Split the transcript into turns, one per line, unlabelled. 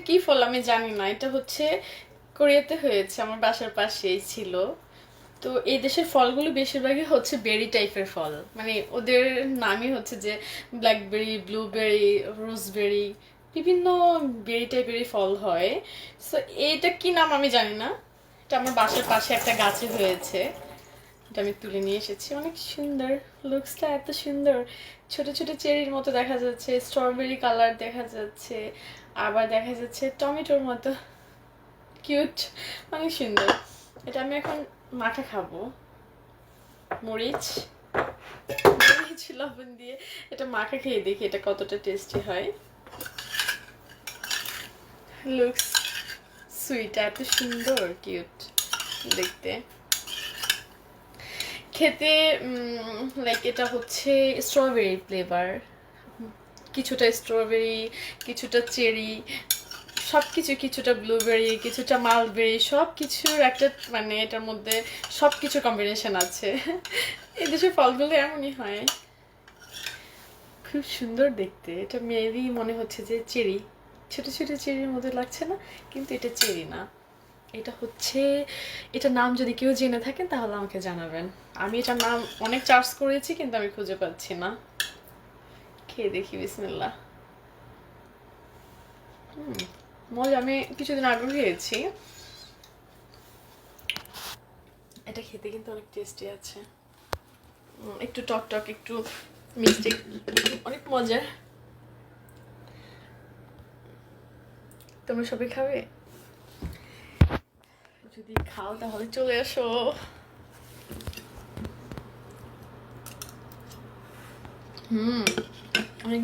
কি ফল আমি জানি না, এটা হচ্ছে কোরিয়াতে হয়েছে, আমার বাসার পাশেই ছিল। তো এই দেশের ফলগুলো বেশিরভাগই হচ্ছে বেরি টাইপের ফল, মানে ওদের নামই হচ্ছে যে ব্ল্যাকবেরি, ব্লুবেরি, রোজবেরি, বিভিন্ন বেরি টাইপেরই ফল হয়। সো এইটা কি নাম আমি জানি না, এটা আমার বাসার পাশে একটা গাছে হয়েছে, এটা আমি তুলে নিয়ে এসেছি। অনেক সুন্দর, লুকসটা এত সুন্দর, ছোট ছোট চেরির মতো দেখা যাচ্ছে, স্ট্রবেরি কালার দেখা যাচ্ছে, আবার দেখা যাচ্ছে টমেটোর মতো, কিউট, অনেক সুন্দর। এটা আমি এখন মাখা খাবো, মরিচ মরিচ লবণ দিয়ে এটা মাখা খেয়ে দেখি এটা কতটা টেস্টি হয়। লুকস সুইট, এত সুন্দর, কিউট দেখতে, খেতে লাইক এটা হচ্ছে স্ট্রবেরি ফ্লেভার, কিছুটা স্ট্রবেরি, কিছুটা চেরি, সব কিছু, কিছুটা ব্লুবেরি, কিছুটা মালবেরি, সব কিছুর একটা, মানে এটার মধ্যে সব কিছু কম্বিনেশন আছে। এই দেশের ফলগুলো এমনই হয়, খুব সুন্দর দেখতে। এটা মেবি মনে হচ্ছে যে চেরি, ছোট ছোট চেরির মধ্যে লাগছে না, কিন্তু এটা চেরি না, এটা হচ্ছে, এটার নাম যদি কেউ জেনে থাকেন তাহলে আমাকে জানাবেন। আমি এটার নাম অনেক চার্জ করেছি কিন্তু আমি খুঁজে পাচ্ছি না। খেয়ে দেখি, বিসমিল্লাহ। মজা, আমি কিছুদিন আগে খেয়েছি, এটা খেতে কিন্তু অনেক টেস্টি আছে, একটু টক টক, একটু মিষ্টি, অনেক মজার। তোমরা সবাই খাবে? যদি খাও তাহলে চলে আসো। অনেক